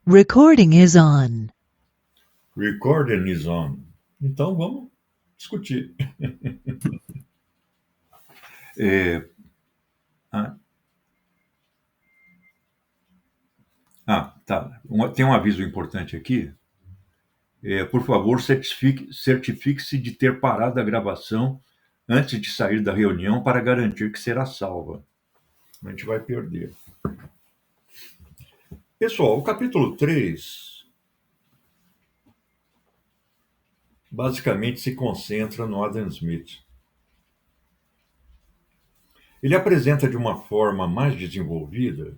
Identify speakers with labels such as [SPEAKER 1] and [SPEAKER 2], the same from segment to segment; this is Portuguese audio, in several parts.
[SPEAKER 1] Recording is on.
[SPEAKER 2] Recording is on. Então vamos discutir. Tá. Tem um aviso importante aqui. Por favor, certifique-se de ter parado a gravação antes de sair da reunião para garantir que será salva. A gente vai perder. Pessoal, o capítulo 3 basicamente se concentra no Adam Smith. Ele apresenta de uma forma mais desenvolvida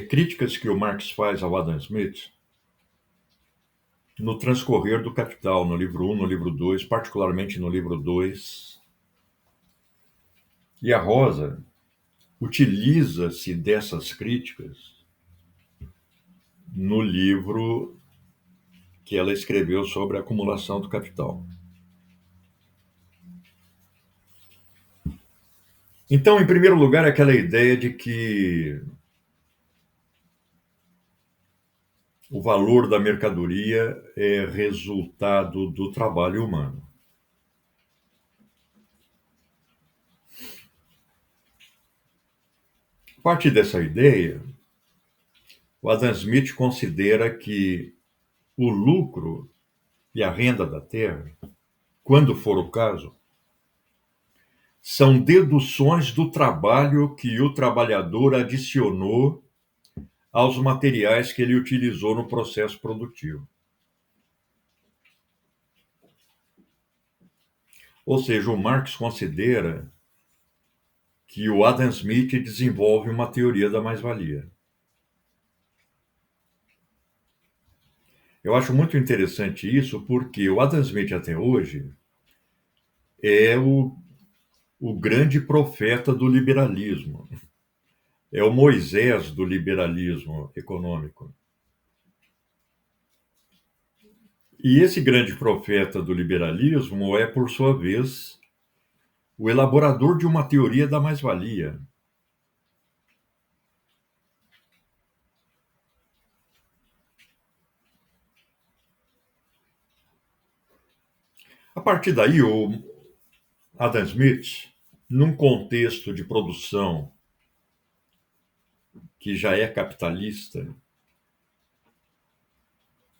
[SPEAKER 2] críticas que o Marx faz ao Adam Smith no transcorrer do Capital, no livro 1, no livro 2, particularmente no livro 2. E a Rosa utiliza-se dessas críticas no livro que ela escreveu sobre a acumulação do capital. Então, em primeiro lugar, aquela ideia de que o valor da mercadoria é resultado do trabalho humano. A partir dessa ideia, o Adam Smith considera que o lucro e a renda da terra, quando for o caso, são deduções do trabalho que o trabalhador adicionou aos materiais que ele utilizou no processo produtivo. Ou seja, o Marx considera que o Adam Smith desenvolve uma teoria da mais-valia. Eu acho muito interessante isso, porque o Adam Smith, até hoje, é o grande profeta do liberalismo. É o Moisés do liberalismo econômico. E esse grande profeta do liberalismo é, por sua vez, o elaborador de uma teoria da mais-valia. A partir daí, o Adam Smith, num contexto de produção que já é capitalista,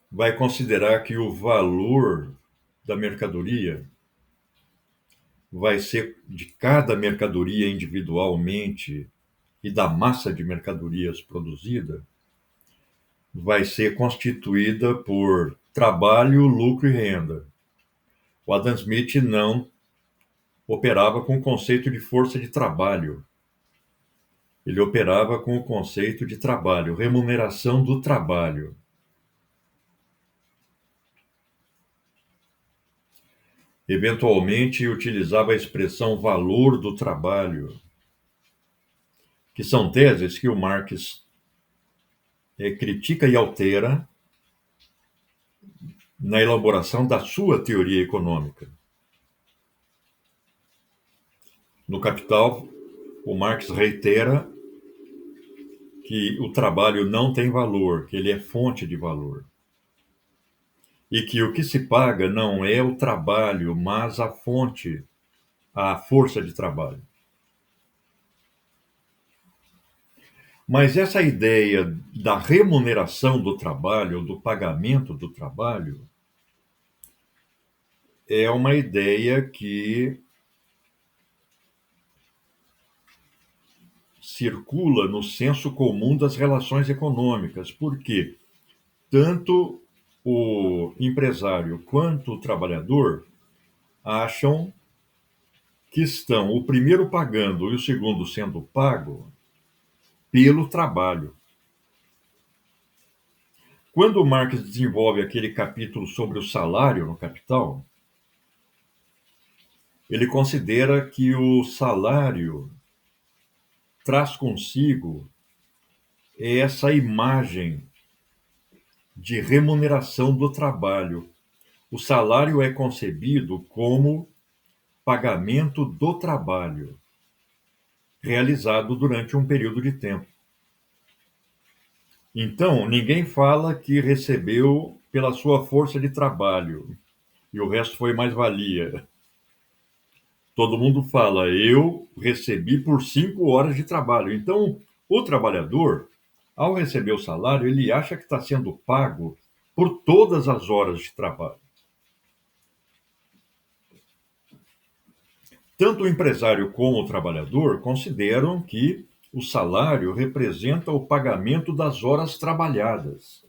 [SPEAKER 2] vai considerar que o valor da mercadoria vai ser de cada mercadoria individualmente e da massa de mercadorias produzida, vai ser constituída por trabalho, lucro e renda. O Adam Smith não operava com o conceito de força de trabalho. Ele operava com o conceito de trabalho, remuneração do trabalho. Eventualmente, utilizava a expressão valor do trabalho, que são teses que o Marx critica e altera na elaboração da sua teoria econômica. No Capital, o Marx reitera que o trabalho não tem valor, que ele é fonte de valor. E que o que se paga não é o trabalho, mas a fonte, a força de trabalho. Mas essa ideia da remuneração do trabalho, do pagamento do trabalho, é uma ideia que circula no senso comum das relações econômicas, porque tanto o empresário quanto o trabalhador acham que estão o primeiro pagando e o segundo sendo pago pelo trabalho. Quando o Marx desenvolve aquele capítulo sobre o salário no Capital, ele considera que o salário traz consigo essa imagem de remuneração do trabalho. O salário é concebido como pagamento do trabalho realizado durante um período de tempo. Então, ninguém fala que recebeu pela sua força de trabalho e o resto foi mais-valia. Todo mundo fala, eu recebi por 5 horas de trabalho. Então, o trabalhador, ao receber o salário, ele acha que está sendo pago por todas as horas de trabalho. Tanto o empresário como o trabalhador consideram que o salário representa o pagamento das horas trabalhadas.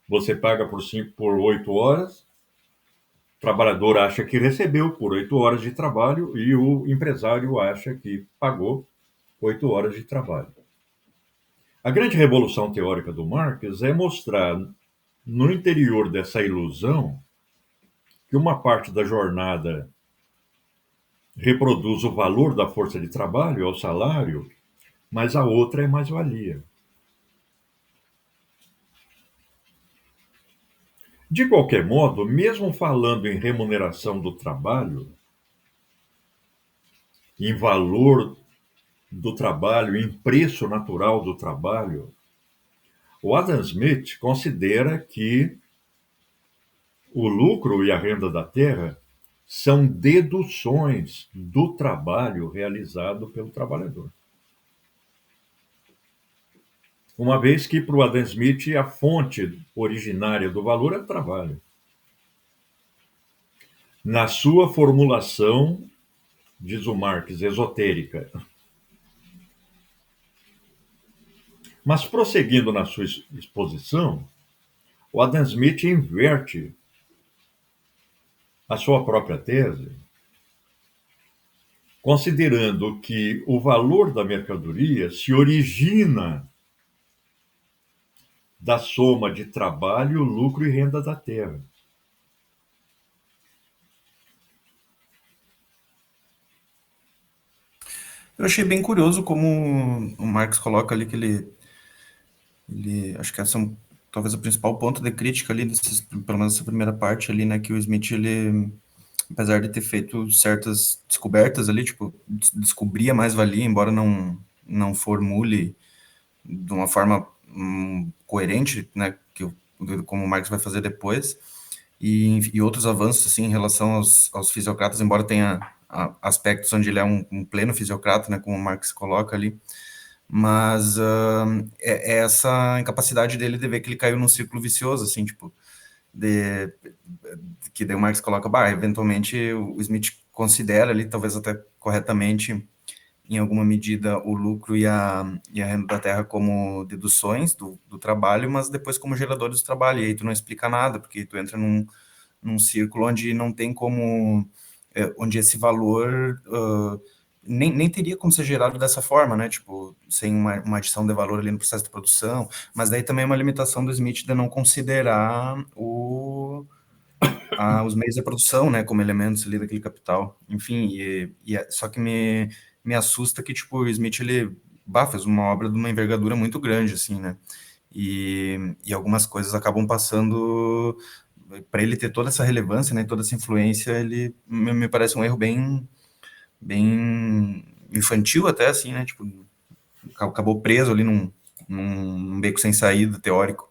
[SPEAKER 2] Você paga por 8 horas, o trabalhador acha que recebeu por 8 horas de trabalho e o empresário acha que pagou 8 horas de trabalho. A grande revolução teórica do Marx é mostrar, no interior dessa ilusão, que uma parte da jornada reproduz o valor da força de trabalho, é o salário, mas a outra é mais-valia. De qualquer modo, mesmo falando em remuneração do trabalho, em valor do trabalho, em preço natural do trabalho, o Adam Smith considera que o lucro e a renda da terra são deduções do trabalho realizado pelo trabalhador. Uma vez que, para o Adam Smith, a fonte originária do valor é o trabalho. Na sua formulação, diz o Marx, esotérica. Mas, prosseguindo na sua exposição, o Adam Smith inverte a sua própria tese, considerando que o valor da mercadoria se origina da soma de trabalho, lucro e renda da terra.
[SPEAKER 3] Eu achei bem curioso como o Marx coloca ali que acho que essa é talvez o principal ponto de crítica ali, pelo menos essa primeira parte ali, né, que o Smith, ele, apesar de ter feito certas descobertas ali, tipo, descobrir a mais-valia, embora não formule de uma forma coerente, né, como o Marx vai fazer depois, e outros avanços, assim, em relação aos fisiocratas, embora tenha aspectos onde ele é um pleno fisiocrata, né, como o Marx coloca ali, mas é essa incapacidade dele de ver que ele caiu num círculo vicioso, assim, tipo, que daí o Marx coloca, eventualmente o Smith considera ali, talvez até corretamente, em alguma medida, o lucro e a renda da terra como deduções do trabalho, mas depois como geradores do trabalho, e aí tu não explica nada, porque tu entra num círculo onde não tem como, onde esse valor nem teria como ser gerado dessa forma, né, tipo, sem uma adição de valor ali no processo de produção, mas daí também é uma limitação do Smith de não considerar os meios de produção, né, como elementos ali daquele capital, enfim, só que me assusta que, tipo, o Smith, ele, fez uma obra de uma envergadura muito grande, assim, né, e algumas coisas acabam passando, para ele ter toda essa relevância, né, toda essa influência, ele me parece um erro bem infantil até, assim, né, tipo, acabou preso ali num beco sem saída teórico.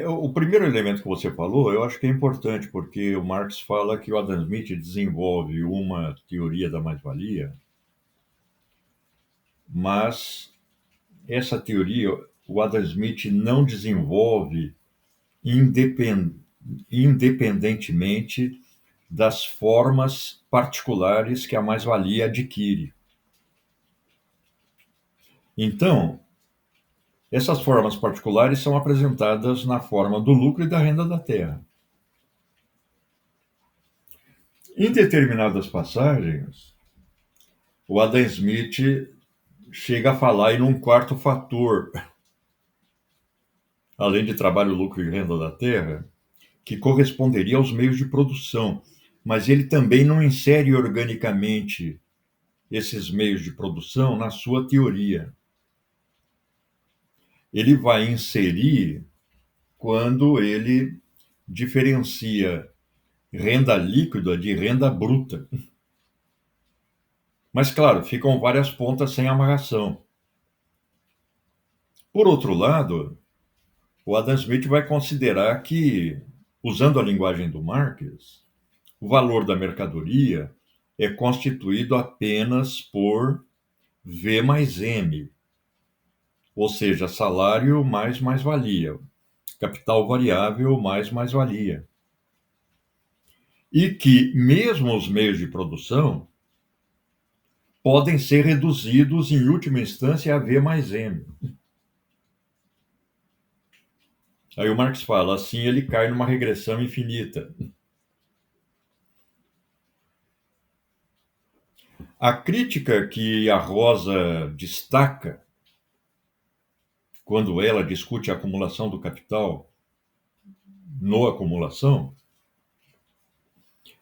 [SPEAKER 2] O primeiro elemento que você falou, eu acho que é importante, porque o Marx fala que o Adam Smith desenvolve uma teoria da mais-valia, mas essa teoria o Adam Smith não desenvolve independentemente das formas particulares que a mais-valia adquire. Então, essas formas particulares são apresentadas na forma do lucro e da renda da terra. Em determinadas passagens, o Adam Smith chega a falar em um quarto fator, além de trabalho, lucro e renda da terra, que corresponderia aos meios de produção, mas ele também não insere organicamente esses meios de produção na sua teoria. Ele vai inserir quando ele diferencia renda líquida de renda bruta. Mas, claro, ficam várias pontas sem amarração. Por outro lado, o Adam Smith vai considerar que, usando a linguagem do Marx, o valor da mercadoria é constituído apenas por V mais M, ou seja, salário mais mais-valia, capital variável mais mais-valia. E que, mesmo os meios de produção, podem ser reduzidos, em última instância, a V mais M. Aí o Marx fala, assim ele cai numa regressão infinita. A crítica que a Rosa destaca quando ela discute a acumulação do capital no acumulação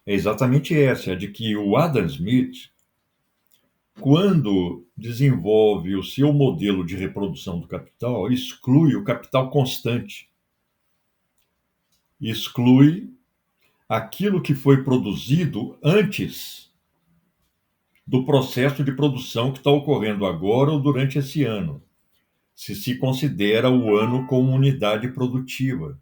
[SPEAKER 2] é exatamente essa, é de que o Adam Smith, quando desenvolve o seu modelo de reprodução do capital, exclui o capital constante, exclui aquilo que foi produzido antes do processo de produção que está ocorrendo agora ou durante esse ano, se considera o ano como unidade produtiva.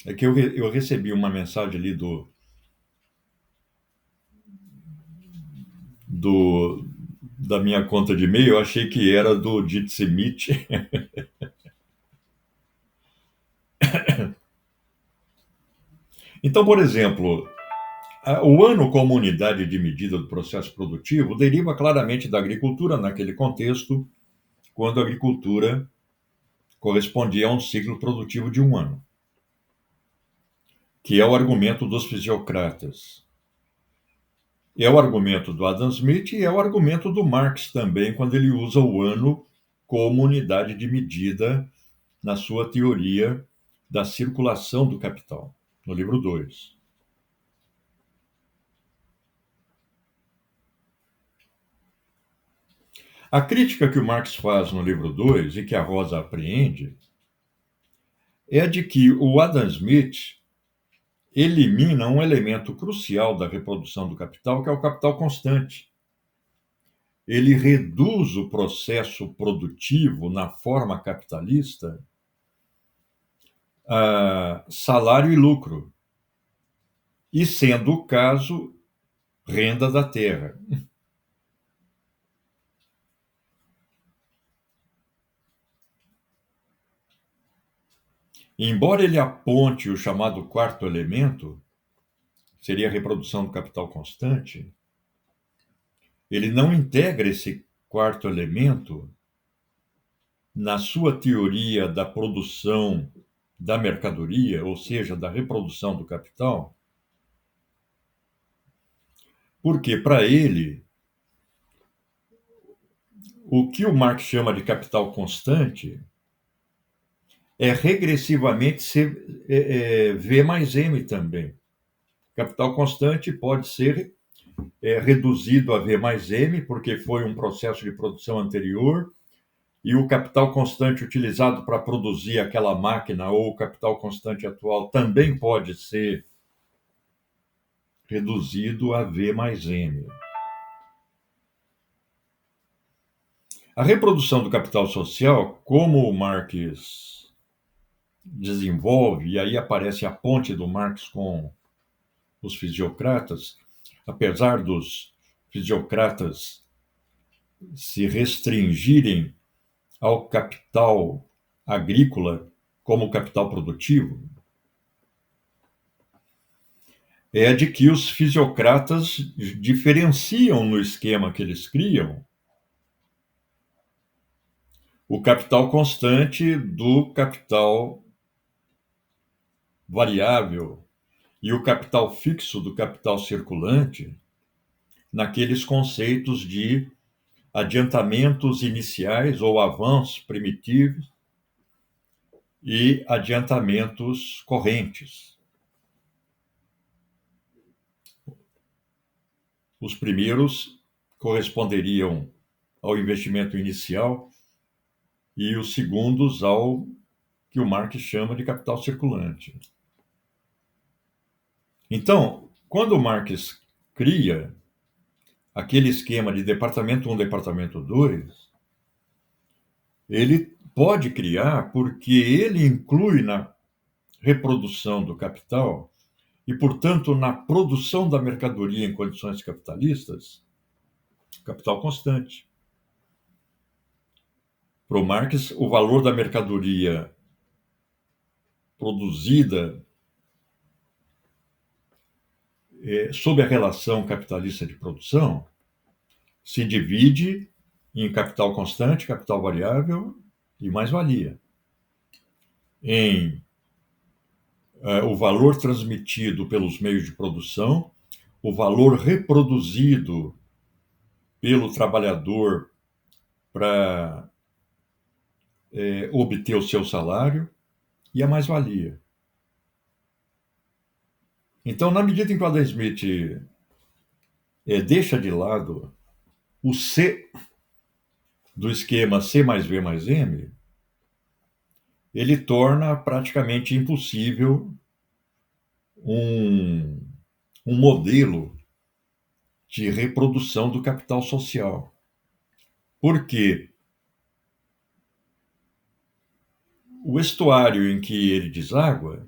[SPEAKER 2] É que eu recebi uma mensagem ali da minha conta de e-mail, eu achei que era do Jitsimit. Então, por exemplo, o ano como unidade de medida do processo produtivo deriva claramente da agricultura naquele contexto, quando a agricultura correspondia a um ciclo produtivo de um ano, que é o argumento dos fisiocratas. É o argumento do Adam Smith e é o argumento do Marx também, quando ele usa o ano como unidade de medida na sua teoria da circulação do capital, no livro 2. A crítica que o Marx faz no livro 2 e que a Rosa apreende é de que o Adam Smith elimina um elemento crucial da reprodução do capital, que é o capital constante. Ele reduz o processo produtivo na forma capitalista a salário e lucro, e, sendo o caso, renda da terra. Embora ele aponte o chamado quarto elemento, seria a reprodução do capital constante, ele não integra esse quarto elemento na sua teoria da produção da mercadoria, ou seja, da reprodução do capital, porque para ele, o que o Marx chama de capital constante é regressivamente ser, V mais M também. Capital constante pode ser reduzido a V mais M, porque foi um processo de produção anterior, e o capital constante utilizado para produzir aquela máquina ou o capital constante atual também pode ser reduzido a V mais M. A reprodução do capital social, como o Marx desenvolve, e aí aparece a ponte do Marx com os fisiocratas, apesar dos fisiocratas se restringirem ao capital agrícola como capital produtivo, é de que os fisiocratas diferenciam no esquema que eles criam o capital constante do capital variável e o capital fixo do capital circulante naqueles conceitos de adiantamentos iniciais ou avanços primitivos e adiantamentos correntes. Os primeiros corresponderiam ao investimento inicial e os segundos ao que o Marx chama de capital circulante. Então, quando o Marx cria aquele esquema de departamento 1, departamento 2, ele pode criar porque ele inclui na reprodução do capital e, portanto, na produção da mercadoria em condições capitalistas, capital constante. Para o Marx, o valor da mercadoria produzida sob a relação capitalista de produção se divide em capital constante, capital variável e mais-valia. Em o valor transmitido pelos meios de produção, o valor reproduzido pelo trabalhador para obter o seu salário e a mais-valia. Então, na medida em que o Adam Smith deixa de lado o C do esquema C mais V mais M, ele torna praticamente impossível um modelo de reprodução do capital social. Por quê? O estuário em que ele deságua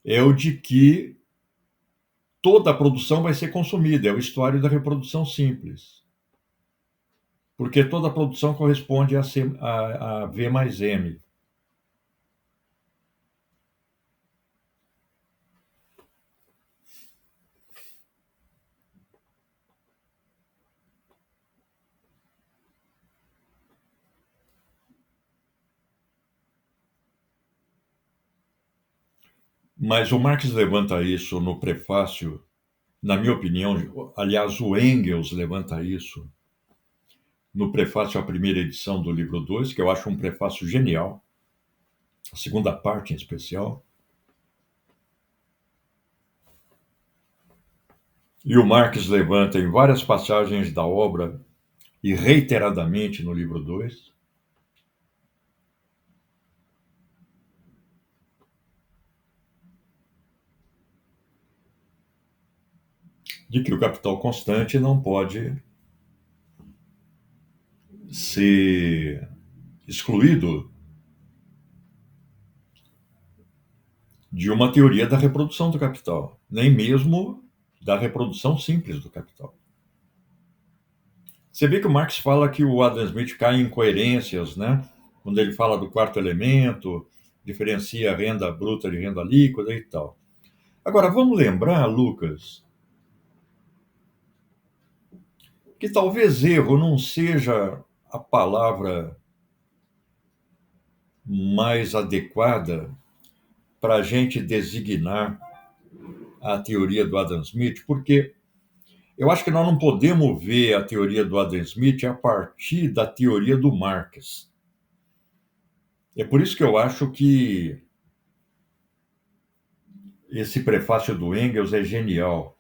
[SPEAKER 2] é o de que toda a produção vai ser consumida, é o estuário da reprodução simples. Porque toda a produção corresponde a V mais M. Mas o Marx levanta isso no prefácio, na minha opinião, aliás, o Engels levanta isso no prefácio à primeira edição do livro 2, que eu acho um prefácio genial, a segunda parte em especial. E o Marx levanta em várias passagens da obra e reiteradamente no livro 2, de que o capital constante não pode ser excluído de uma teoria da reprodução do capital, nem mesmo da reprodução simples do capital. Você vê que o Marx fala que o Adam Smith cai em incoerências, né? Quando ele fala do quarto elemento, diferencia a renda bruta de renda líquida e tal. Agora, vamos lembrar, Lucas, que talvez erro não seja a palavra mais adequada para a gente designar a teoria do Adam Smith, porque eu acho que nós não podemos ver a teoria do Adam Smith a partir da teoria do Marx. É por isso que eu acho que esse prefácio do Engels é genial.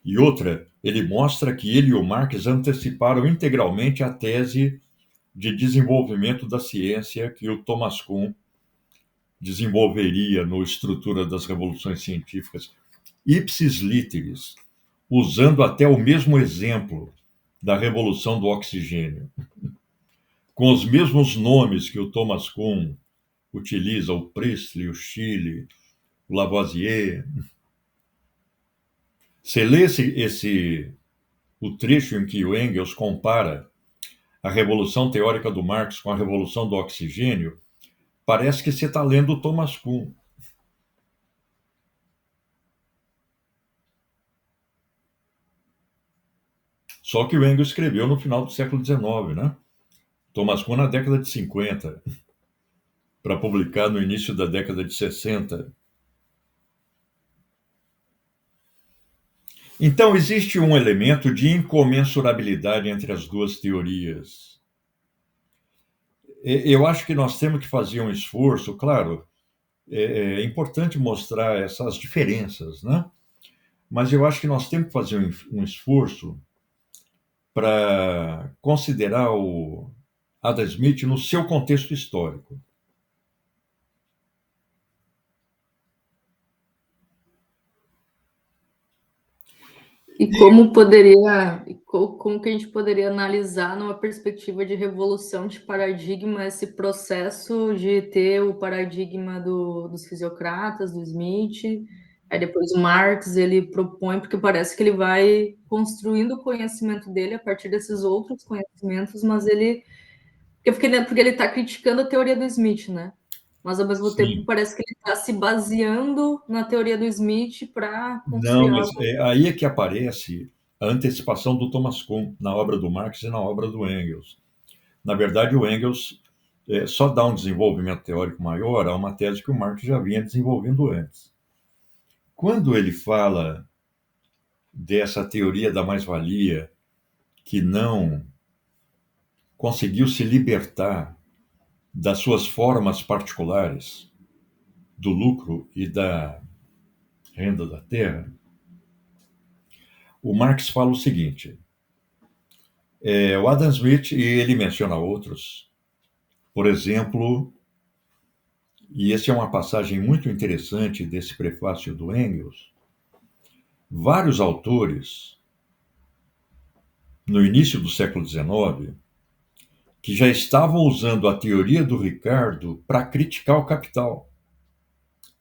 [SPEAKER 2] E outra, ele mostra que ele e o Marx anteciparam integralmente a tese de desenvolvimento da ciência que o Thomas Kuhn desenvolveria no Estrutura das Revoluções Científicas, ipsis literis, usando até o mesmo exemplo da Revolução do Oxigênio, com os mesmos nomes que o Thomas Kuhn utiliza, o Priestley, o Schiele, o Lavoisier. Você lê o trecho em que o Engels compara a Revolução Teórica do Marx com a Revolução do Oxigênio, parece que você está lendo o Thomas Kuhn. Só que o Engels escreveu no final do século XIX, né? Thomas Kuhn na década de 50, para publicar no início da década de 60. Então, existe um elemento de incomensurabilidade entre as duas teorias. Eu acho que nós temos que fazer um esforço, claro, é importante mostrar essas diferenças, né? Mas eu acho que nós temos que fazer um esforço para considerar Adam Smith no seu contexto histórico.
[SPEAKER 4] E como poderia, como que a gente poderia analisar numa perspectiva de revolução de paradigma esse processo de ter o paradigma dos fisiocratas, do Smith, aí depois o Marx ele propõe, porque parece que ele vai construindo o conhecimento dele a partir desses outros conhecimentos, mas porque ele está criticando a teoria do Smith, né? Mas ao mesmo tempo
[SPEAKER 2] Sim.
[SPEAKER 4] parece que ele está se baseando na teoria do Smith para construir
[SPEAKER 2] Não, mas
[SPEAKER 4] algo.
[SPEAKER 2] aí é que aparece a antecipação do Thomas Kuhn na obra do Marx e na obra do Engels. Na verdade, o Engels só dá um desenvolvimento teórico maior a uma tese que o Marx já vinha desenvolvendo antes. Quando ele fala dessa teoria da mais-valia que não conseguiu se libertar das suas formas particulares, do lucro e da renda da terra, o Marx fala o seguinte: o Adam Smith, e ele menciona outros, por exemplo, e essa é uma passagem muito interessante desse prefácio do Engels, vários autores, no início do século XIX, que já estavam usando a teoria do Ricardo para criticar o capital.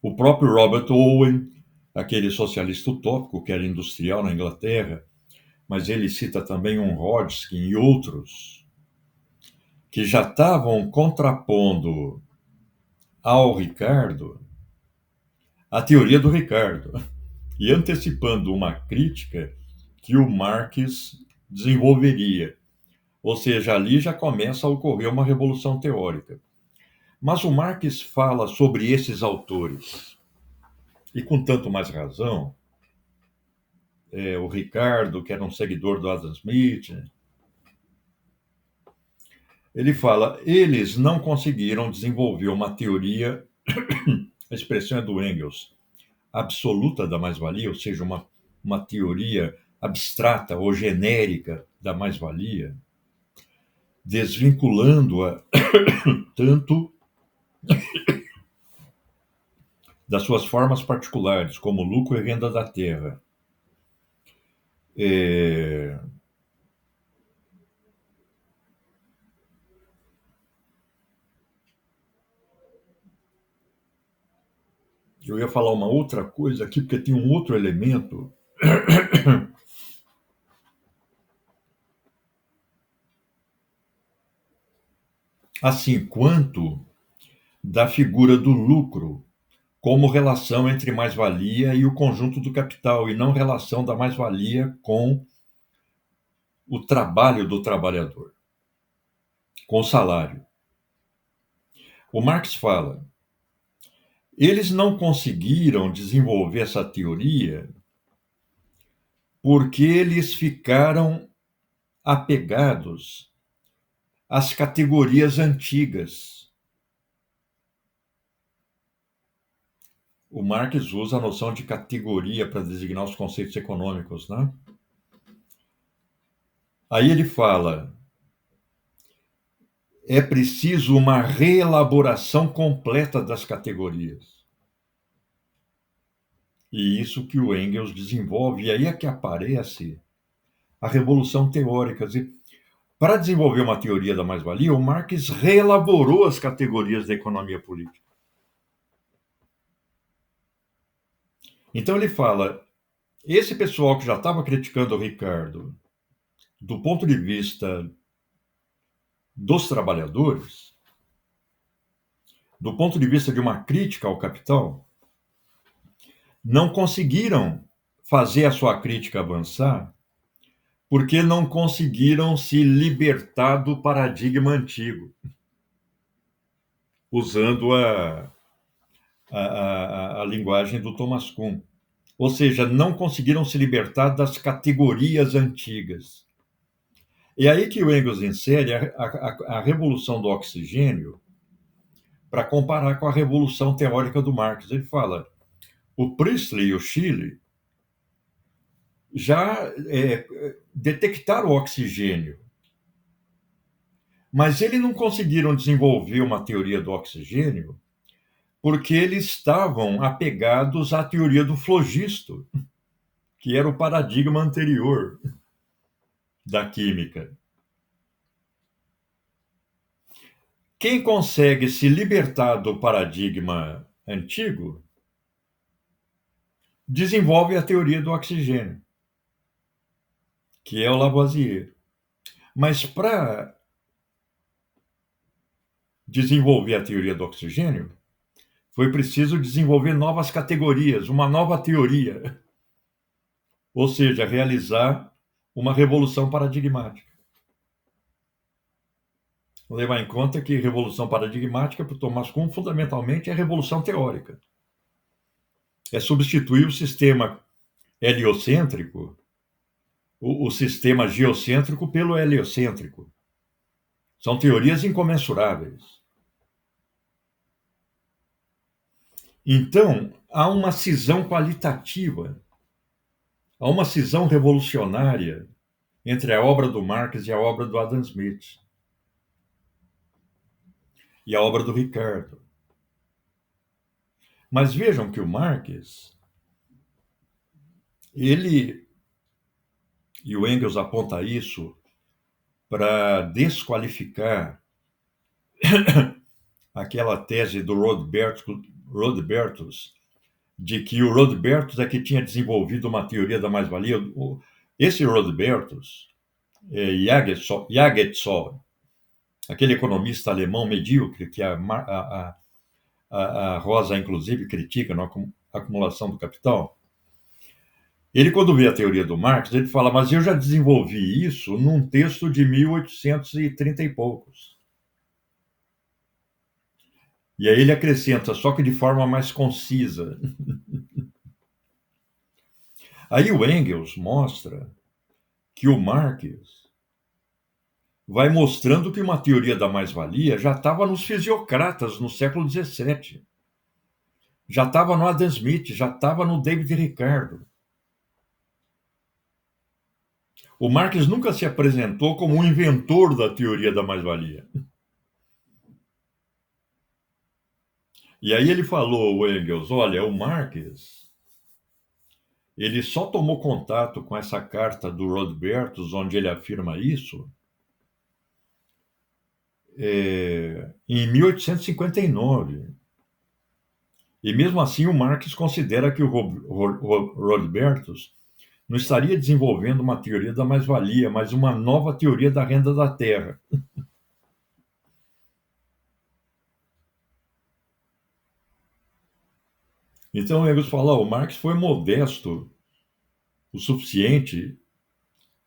[SPEAKER 2] O próprio Robert Owen, aquele socialista utópico que era industrial na Inglaterra, mas ele cita também um Hodgkin e outros, que já estavam contrapondo ao Ricardo a teoria do Ricardo e antecipando uma crítica que o Marx desenvolveria. Ou seja, ali já começa a ocorrer uma revolução teórica. Mas o Marx fala sobre esses autores, e com tanto mais razão, o Ricardo, que era um seguidor do Adam Smith, ele fala, eles não conseguiram desenvolver uma teoria, a expressão é do Engels, absoluta da mais-valia, ou seja, uma teoria abstrata ou genérica da mais-valia, desvinculando-a tanto das suas formas particulares, como lucro e renda da terra. Eu ia falar uma outra coisa aqui, porque tem um outro elemento. Assim, quanto da figura do lucro como relação entre mais-valia e o conjunto do capital, e não relação da mais-valia com o trabalho do trabalhador, com o salário. O Marx fala, eles não conseguiram desenvolver essa teoria porque eles ficaram apegados às categorias antigas. O Marx usa a noção de categoria para designar os conceitos econômicos, né? Aí ele fala, é preciso uma reelaboração completa das categorias. E isso que o Engels desenvolve, e aí é que aparece a revolução teórica. Para desenvolver uma teoria da mais-valia, o Marx reelaborou as categorias da economia política. Então ele fala, esse pessoal que já estava criticando o Ricardo, do ponto de vista dos trabalhadores, do ponto de vista de uma crítica ao capital, não conseguiram fazer a sua crítica avançar porque não conseguiram se libertar do paradigma antigo, usando a linguagem do Thomas Kuhn. Ou seja, não conseguiram se libertar das categorias antigas. E aí que o Engels insere a revolução do oxigênio para comparar com a revolução teórica do Marx. Ele fala, o Priestley e o Schiller já detectaram o oxigênio, Mas eles não conseguiram desenvolver uma teoria do oxigênio porque eles estavam apegados à teoria do flogisto, que era o paradigma anterior da química. Quem consegue se libertar do paradigma antigo desenvolve a teoria do oxigênio, que é o Lavoisier. Mas para desenvolver a teoria do oxigênio, foi preciso desenvolver novas categorias, uma nova teoria, ou seja, realizar uma revolução paradigmática. Vou levar em conta que revolução paradigmática, para o Thomas Kuhn, fundamentalmente é revolução teórica. É substituir o sistema heliocêntrico, o sistema geocêntrico pelo heliocêntrico. São teorias incomensuráveis. Então, há uma cisão qualitativa, há uma cisão revolucionária entre a obra do Marx e a obra do Adam Smith. E a obra do Ricardo. Mas vejam que o Marx, ele, e o Engels aponta isso para desqualificar aquela tese do Rodbertus, de que o Rodbertus é que tinha desenvolvido uma teoria da mais-valia. Esse Rodbertus, Jagetzow, aquele economista alemão medíocre que a Rosa, inclusive, critica na acumulação do capital, ele, quando vê a teoria do Marx, ele fala, mas eu já desenvolvi isso num texto de 1830 e poucos. E aí ele acrescenta, só que de forma mais concisa. Aí o Engels mostra que o Marx vai mostrando que uma teoria da mais-valia já estava nos fisiocratas no século XVII. Já estava no Adam Smith, já estava no David Ricardo. O Marx nunca se apresentou como um inventor da teoria da mais-valia. E aí ele falou, o Engels, olha, o Marx, ele só tomou contato com essa carta do Rodbertus, onde ele afirma isso, em 1859. E mesmo assim o Marx considera que o Rodbertus não estaria desenvolvendo uma teoria da mais-valia, mas uma nova teoria da renda da terra. Então, o Engels fala, o Marx foi modesto o suficiente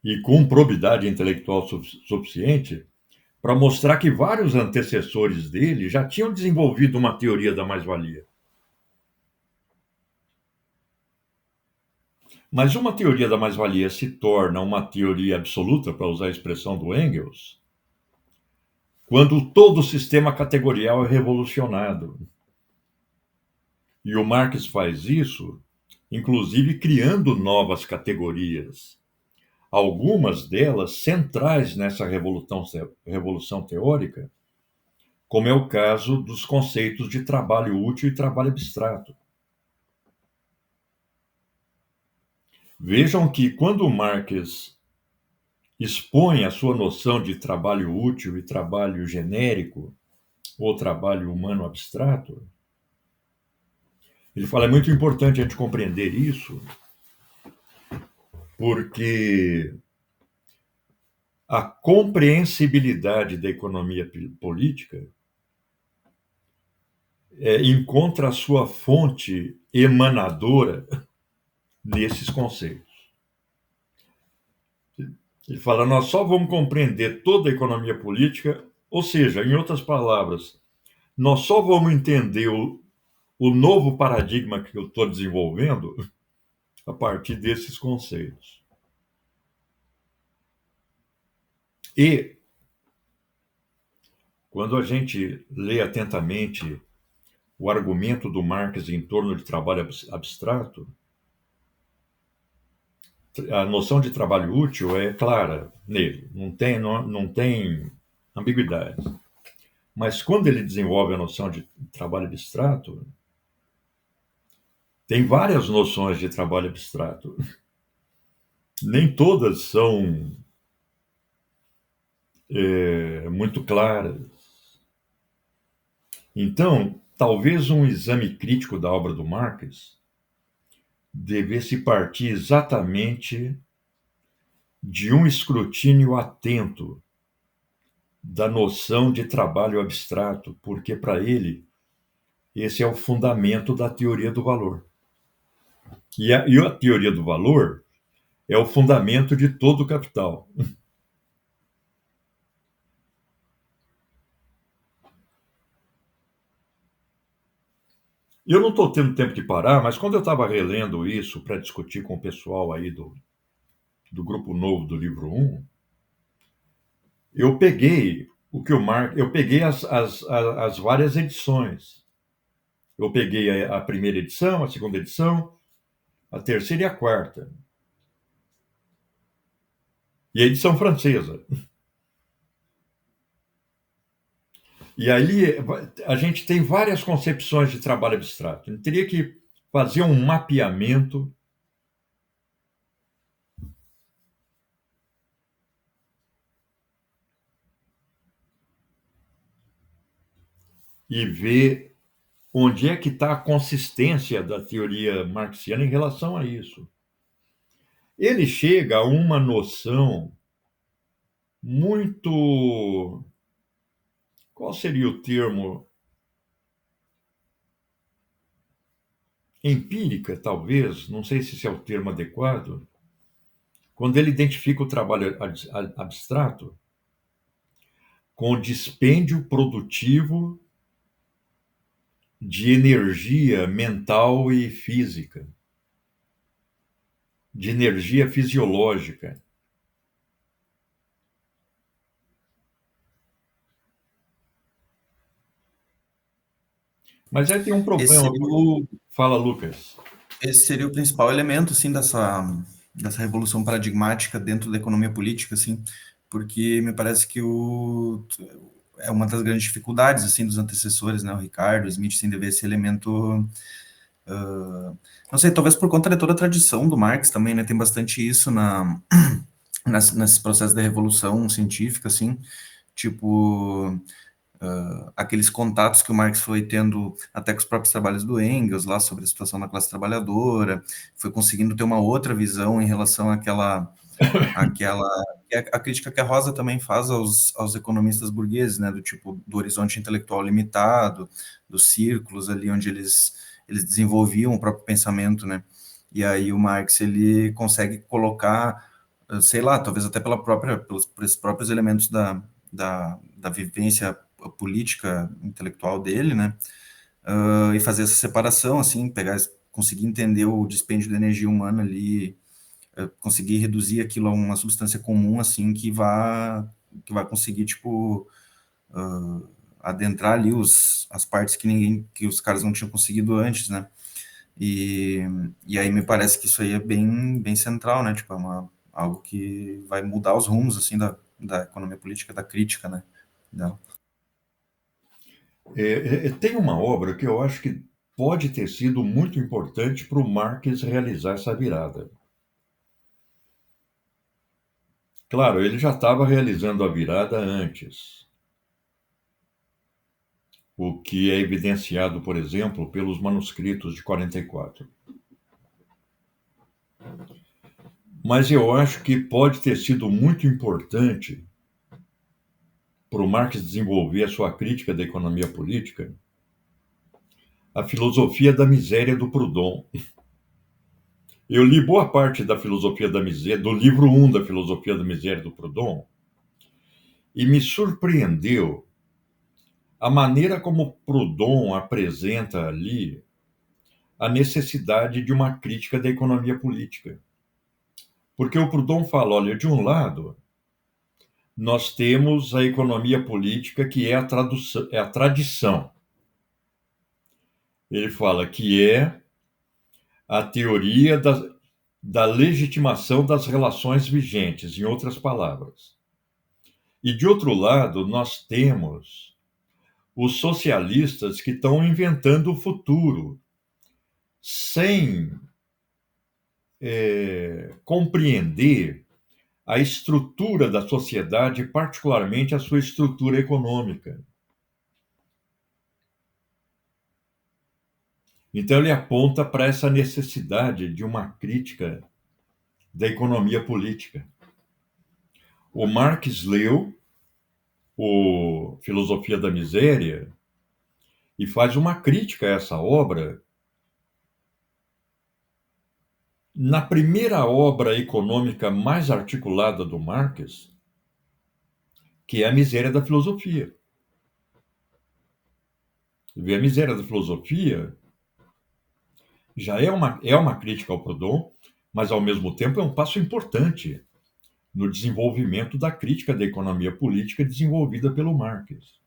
[SPEAKER 2] e com probidade intelectual suficiente para mostrar que vários antecessores dele já tinham desenvolvido uma teoria da mais-valia. Mas uma teoria da mais-valia se torna uma teoria absoluta, para usar a expressão do Engels, quando todo o sistema categorial é revolucionado. E o Marx faz isso, inclusive criando novas categorias, algumas delas centrais nessa revolução teórica, como é o caso dos conceitos de trabalho útil e trabalho abstrato. Vejam que quando o Marx expõe a sua noção de trabalho útil e trabalho genérico, ou trabalho humano abstrato, ele fala, é muito importante a gente compreender isso, porque a compreensibilidade da economia política encontra a sua fonte emanadora nesses conceitos. Ele fala, nós só vamos compreender toda a economia política, ou seja, em outras palavras, nós só vamos entender o novo paradigma que eu estou desenvolvendo a partir desses conceitos. E, quando a gente lê atentamente o argumento do Marx em torno de trabalho abstrato, a noção de trabalho útil é clara nele, não tem ambiguidades. Mas quando ele desenvolve a noção de trabalho abstrato, tem várias noções de trabalho abstrato. Nem todas são muito claras. Então, talvez um exame crítico da obra do Marx devesse partir exatamente de um escrutínio atento da noção de trabalho abstrato, porque para ele esse é o fundamento da teoria do valor. E a teoria do valor é o fundamento de todo o capital. Eu não estou tendo tempo de parar, mas quando eu estava relendo isso para discutir com o pessoal aí do grupo novo do livro 1, eu peguei eu peguei as várias edições. Eu peguei a primeira edição, a segunda edição, a terceira e a quarta. E a edição francesa. E aí a gente tem várias concepções de trabalho abstrato. A gente teria que fazer um mapeamento e ver onde é que está a consistência da teoria marxiana em relação a isso. Ele chega a uma noção muito... Qual seria o termo? Empírica, talvez, não sei se esse é o termo adequado, quando ele identifica o trabalho abstrato com o dispêndio produtivo de energia mental e física, de energia fisiológica. Mas aí tem um problema. Fala, Lucas.
[SPEAKER 3] Esse seria o principal elemento, assim, dessa revolução paradigmática dentro da economia política, assim, porque me parece que é uma das grandes dificuldades, assim, dos antecessores, né, o Ricardo, o Smith, sem ver esse elemento, não sei, talvez por conta de toda a tradição do Marx também, né, tem bastante isso nesse processo da revolução científica, assim, tipo... aqueles contatos que o Marx foi tendo até com os próprios trabalhos do Engels, lá sobre a situação da classe trabalhadora, foi conseguindo ter uma outra visão em relação àquela a crítica que a Rosa também faz aos economistas burgueses, né, do tipo, do horizonte intelectual limitado, dos círculos ali onde eles desenvolviam o próprio pensamento, né, e aí o Marx, ele consegue colocar, sei lá, talvez até pelos próprios elementos da vivência política intelectual dele, né, e fazer essa separação, assim, conseguir entender o dispêndio de energia humana ali, conseguir reduzir aquilo a uma substância comum, assim, que vai conseguir, tipo, adentrar ali as partes que os caras não tinham conseguido antes, né, e aí me parece que isso aí é bem, bem central, né, tipo, algo que vai mudar os rumos, assim, da economia política, da crítica, né, dela.
[SPEAKER 2] Tem uma obra que eu acho que pode ter sido muito importante para o Marx realizar essa virada. Claro, ele já estava realizando a virada antes, o que é evidenciado, por exemplo, pelos manuscritos de 44. Mas eu acho que pode ter sido muito importante para o Marx desenvolver a sua crítica da economia política, a filosofia da miséria do Proudhon. Eu li boa parte da filosofia da miséria, do livro 1 da filosofia da miséria do Proudhon, e me surpreendeu a maneira como Proudhon apresenta ali a necessidade de uma crítica da economia política. Porque o Proudhon fala, olha, de um lado, nós temos a economia política que é a tradição. Ele fala que é a teoria da legitimação das relações vigentes, em outras palavras. E, de outro lado, nós temos os socialistas que estão inventando o futuro, sem compreender a estrutura da sociedade, particularmente a sua estrutura econômica. Então, ele aponta para essa necessidade de uma crítica da economia política. O Marx leu o Filosofia da Miséria e faz uma crítica a essa obra na primeira obra econômica mais articulada do Marx, que é A Miséria da Filosofia. A Miséria da Filosofia já é uma crítica ao Proudhon, mas, ao mesmo tempo, é um passo importante no desenvolvimento da crítica da economia política desenvolvida pelo Marx.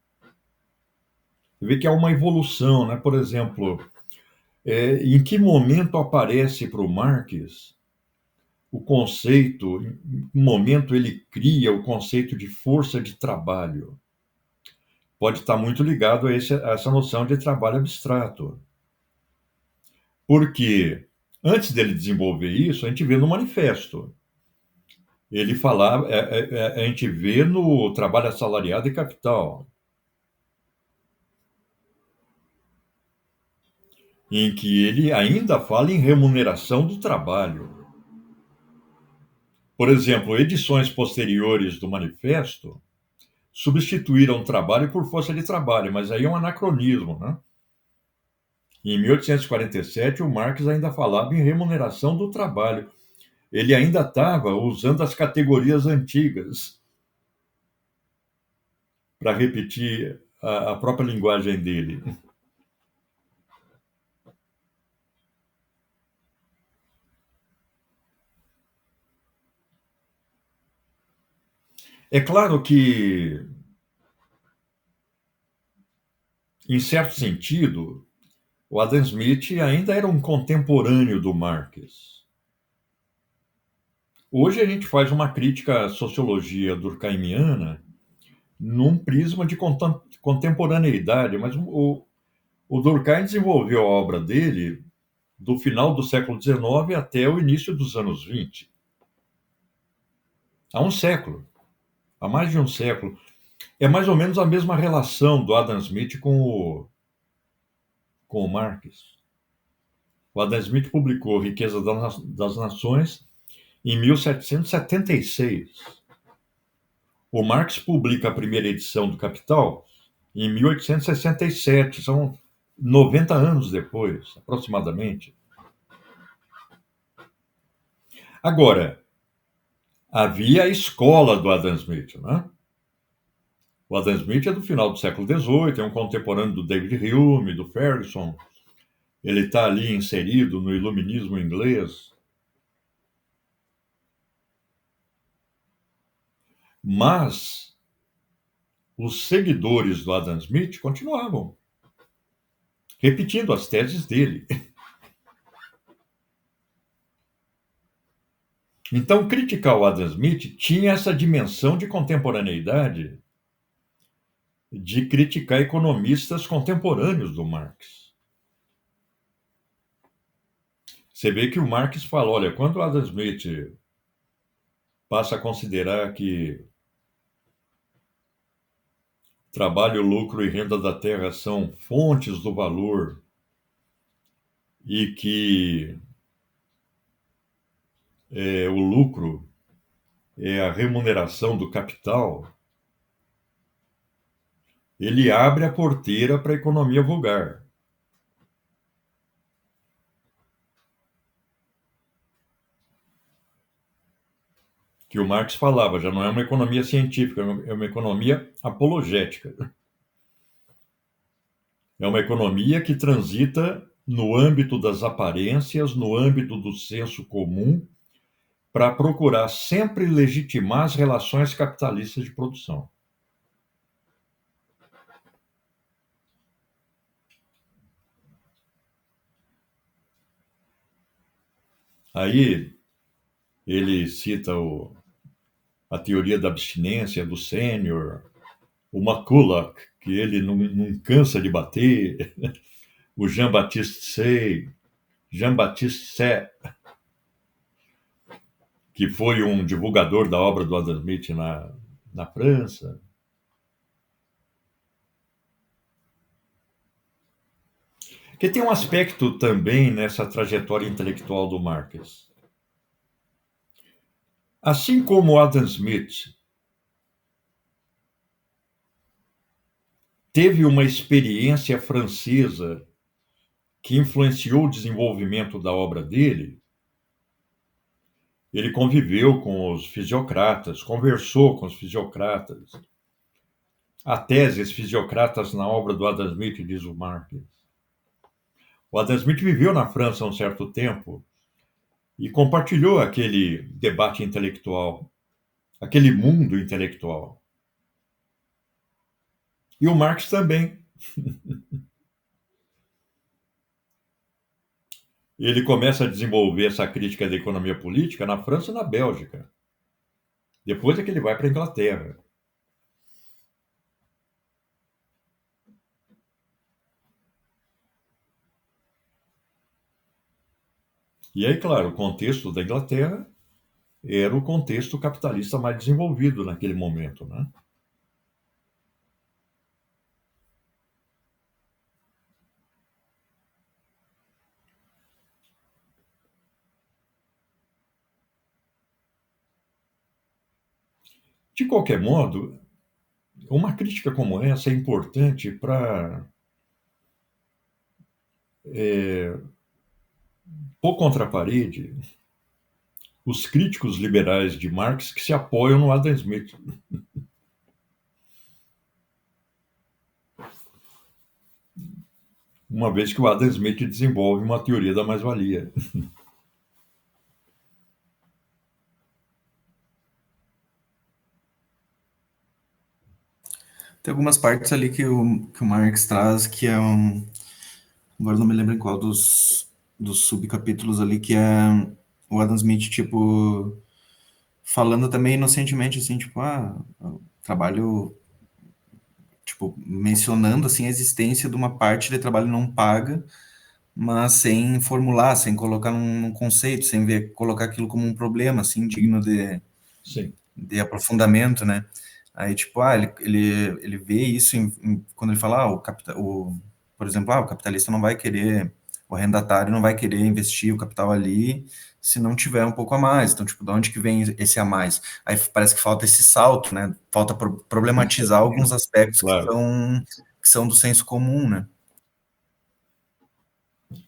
[SPEAKER 2] Você vê que há uma evolução, né? Por exemplo, em que momento aparece para o Marx o conceito, em que momento ele cria o conceito de força de trabalho? Pode estar muito ligado a essa noção de trabalho abstrato. Porque, antes dele desenvolver isso, a gente vê no manifesto. Ele falava, a gente vê no Trabalho Assalariado e Capital, em que ele ainda fala em remuneração do trabalho. Por exemplo, edições posteriores do manifesto substituíram trabalho por força de trabalho, mas aí é um anacronismo, né? Em 1847, o Marx ainda falava em remuneração do trabalho. Ele ainda estava usando as categorias antigas para repetir a própria linguagem dele. É claro que, em certo sentido, o Adam Smith ainda era um contemporâneo do Marx. Hoje a gente faz uma crítica à sociologia durkheimiana num prisma de contemporaneidade, mas o Durkheim desenvolveu a obra dele do final do século XIX até o início dos anos 20. Há um século, há mais de um século. É mais ou menos a mesma relação do Adam Smith com o Marx. O Adam Smith publicou Riqueza das Nações em 1776. O Marx publica a primeira edição do Capital em 1867. São 90 anos depois, aproximadamente. Agora, havia a escola do Adam Smith, né? O Adam Smith é do final do século XVIII, é um contemporâneo do David Hume, do Ferguson. Ele está ali inserido no iluminismo inglês. Mas os seguidores do Adam Smith continuavam repetindo as teses dele. Então, criticar o Adam Smith tinha essa dimensão de contemporaneidade, de criticar economistas contemporâneos do Marx. Você vê que o Marx fala, olha, quando o Adam Smith passa a considerar que trabalho, lucro e renda da terra são fontes do valor e que o lucro é a remuneração do capital, ele abre a porteira para a economia vulgar. Que o Marx falava, já não é uma economia científica, é uma economia apologética. É uma economia que transita no âmbito das aparências, no âmbito do senso comum, para procurar sempre legitimar as relações capitalistas de produção. Aí ele cita a teoria da abstinência do sênior, o McCulloch, que ele não cansa de bater, o Jean-Baptiste Say, que foi um divulgador da obra do Adam Smith na França. Que tem um aspecto também nessa trajetória intelectual do Marx. Assim como Adam Smith teve uma experiência francesa que influenciou o desenvolvimento da obra dele, ele conviveu com os fisiocratas, conversou com os fisiocratas. Há teses fisiocratas na obra do Adam Smith, diz o Marx. O Adam Smith viveu na França há um certo tempo e compartilhou aquele debate intelectual, aquele mundo intelectual. E o Marx também. Ele começa a desenvolver essa crítica da economia política na França e na Bélgica. Depois é que ele vai para a Inglaterra. E aí, claro, o contexto da Inglaterra era o contexto capitalista mais desenvolvido naquele momento, né? De qualquer modo, uma crítica como essa é importante para pôr contra a parede os críticos liberais de Marx que se apoiam no Adam Smith. Uma vez que o Adam Smith desenvolve uma teoria da mais-valia.
[SPEAKER 3] Tem algumas partes ali que o Marx traz, que é um... Agora não me lembro em qual dos subcapítulos ali, que é o Adam Smith, tipo, falando também inocentemente, assim, tipo, trabalho, tipo, mencionando, assim, a existência de uma parte de trabalho não paga, mas sem formular, sem colocar num conceito, sem ver, colocar aquilo como um problema, assim, digno
[SPEAKER 2] Sim.
[SPEAKER 3] de aprofundamento, né? Aí, tipo, ele vê isso quando ele fala, por exemplo, o capitalista não vai querer, o arrendatário não vai querer investir o capital ali se não tiver um pouco a mais. Então, tipo, de onde que vem esse a mais? Aí parece que falta esse salto, né? Falta problematizar alguns aspectos
[SPEAKER 2] Claro.
[SPEAKER 3] que são do senso comum, né?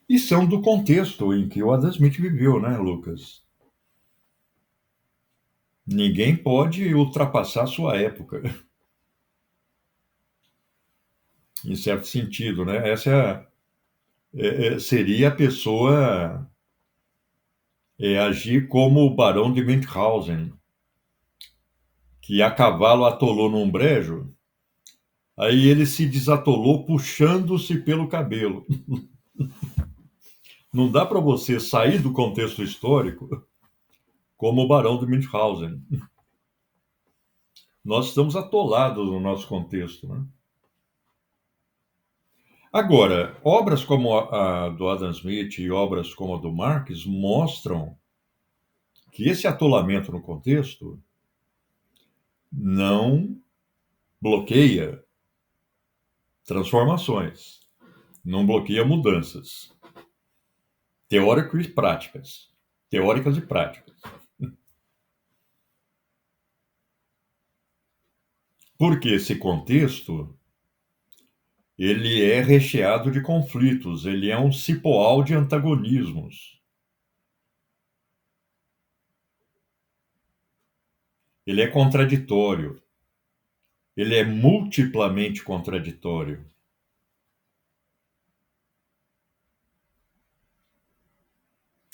[SPEAKER 2] E são do contexto em que o Adam Smith viveu, né, Lucas? Ninguém pode ultrapassar a sua época, em certo sentido, né? Essa seria a pessoa agir como o Barão de Münchhausen, que a cavalo atolou num brejo, aí ele se desatolou puxando-se pelo cabelo. Não dá para você sair do contexto histórico como o Barão de Münchhausen. Nós estamos atolados no nosso contexto, né? Agora, obras como a do Adam Smith e obras como a do Marx mostram que esse atolamento no contexto não bloqueia transformações, não bloqueia mudanças teóricas e práticas. Teóricas e práticas. Porque esse contexto ele é recheado de conflitos, ele é um cipoal de antagonismos. Ele é contraditório. Ele é multiplamente contraditório.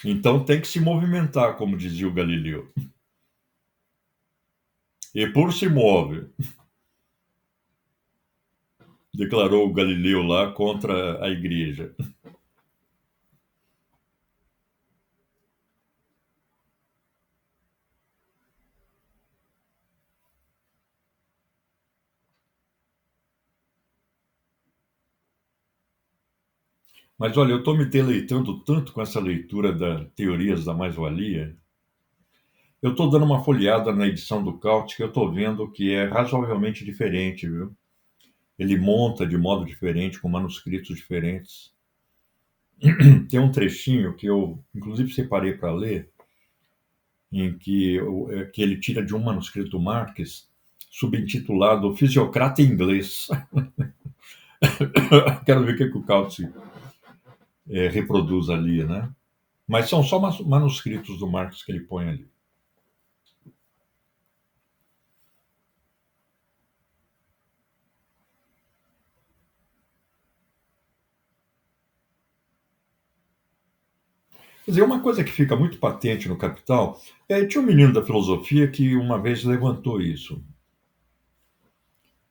[SPEAKER 2] Então tem que se movimentar, como dizia o Galileu. E por se move, declarou o Galileu lá contra a igreja. Mas olha, eu estou me deleitando tanto com essa leitura das teorias da mais-valia. Eu estou dando uma folheada na edição do Caute que eu estou vendo que é razoavelmente diferente, viu? Ele monta de modo diferente, com manuscritos diferentes. Tem um trechinho que eu, inclusive, separei para ler, em que ele tira de um manuscrito do Marx, subintitulado Fisiocrata Inglês. Quero ver o que o Caute reproduz ali, né? Mas são só manuscritos do Marx que ele põe ali. Quer dizer, uma coisa que fica muito patente no Capital tinha um menino da filosofia que uma vez levantou isso.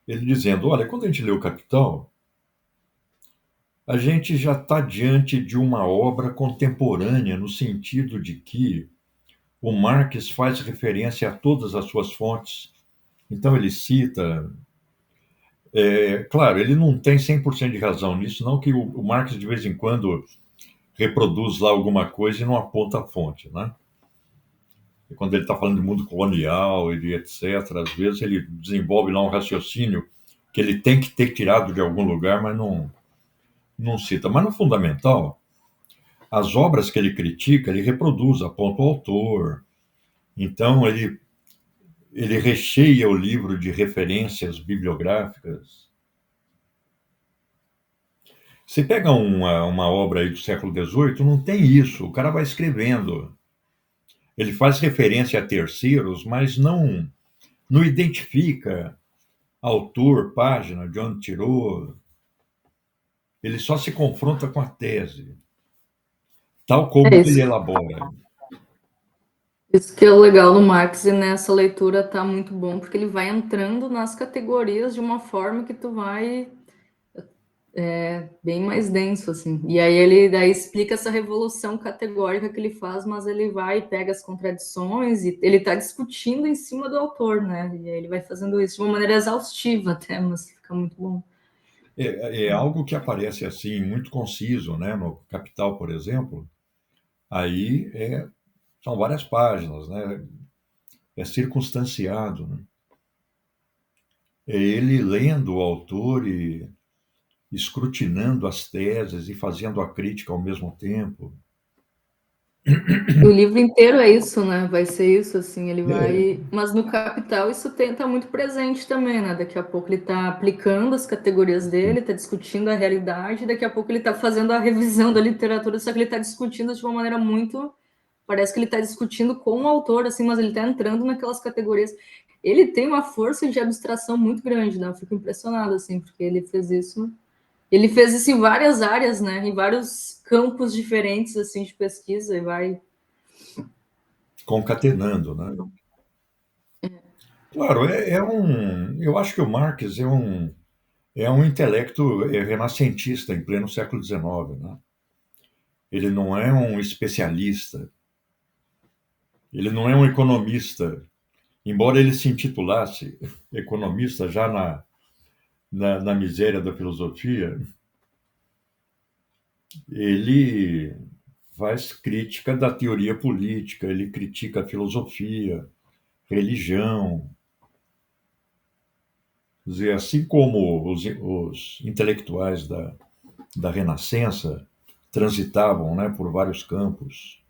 [SPEAKER 2] Ele dizendo, olha, quando a gente lê o Capital, a gente já está diante de uma obra contemporânea, no sentido de que o Marx faz referência a todas as suas fontes. Então ele cita... claro, ele não tem 100% de razão nisso, não que o Marx, de vez em quando, reproduz lá alguma coisa e não aponta a fonte, né? E quando ele está falando de mundo colonial e etc., às vezes ele desenvolve lá um raciocínio que ele tem que ter tirado de algum lugar, mas não cita. Mas no fundamental, as obras que ele critica, ele reproduz, aponta o autor. Então, ele recheia o livro de referências bibliográficas. Você pega uma obra aí do século XVIII, não tem isso. O cara vai escrevendo. Ele faz referência a terceiros, mas não identifica autor, página, de onde tirou. Ele só se confronta com a tese, tal como ele elabora.
[SPEAKER 4] Isso que é o legal do Marx, e nessa leitura tá muito bom, porque ele vai entrando nas categorias de uma forma que tu vai bem mais denso, assim. E aí ele daí explica essa revolução categórica que ele faz, mas ele vai e pega as contradições e ele tá discutindo em cima do autor, né? E aí ele vai fazendo isso de uma maneira exaustiva até, mas fica muito bom.
[SPEAKER 2] É algo que aparece assim, muito conciso, né? No Capital, por exemplo. Aí são várias páginas, né? É circunstanciado, né? É ele lendo o autor e escrutinando as teses e fazendo a crítica ao mesmo tempo.
[SPEAKER 4] O livro inteiro é isso, né? Vai ser isso, assim, ele vai... Mas no Capital isso tá muito presente também, né? Daqui a pouco ele tá aplicando as categorias dele, tá discutindo a realidade, daqui a pouco ele tá fazendo a revisão da literatura, só que ele tá discutindo de uma maneira muito... Parece que ele tá discutindo com o autor, assim, mas ele tá entrando naquelas categorias. Ele tem uma força de abstração muito grande, né? Eu fico impressionado, assim, porque ele fez isso... Ele fez isso em várias áreas, né? Em vários campos diferentes, assim, de pesquisa, e vai...
[SPEAKER 2] Concatenando, né? Claro, eu acho que o Marx é um intelecto renascentista em pleno século XIX, né? Ele não é um especialista, ele não é um economista, embora ele se intitulasse economista já na miséria da filosofia, ele faz crítica da teoria política, ele critica a filosofia, religião. Quer dizer, assim como os intelectuais da Renascença transitavam, né, por vários campos.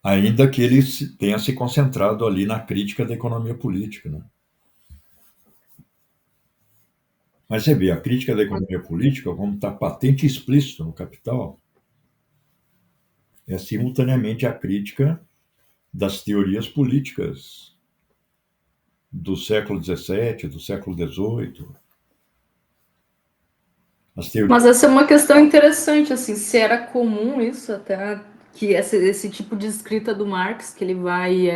[SPEAKER 2] Ainda que ele tenha se concentrado ali na crítica da economia política, né? Mas você vê, a crítica da economia política, como está patente e explícito no Capital, é simultaneamente a crítica das teorias políticas do século XVII, do século XVIII.
[SPEAKER 4] Mas essa é uma questão interessante, assim, se era comum isso até, que esse tipo de escrita do Marx, que ele vai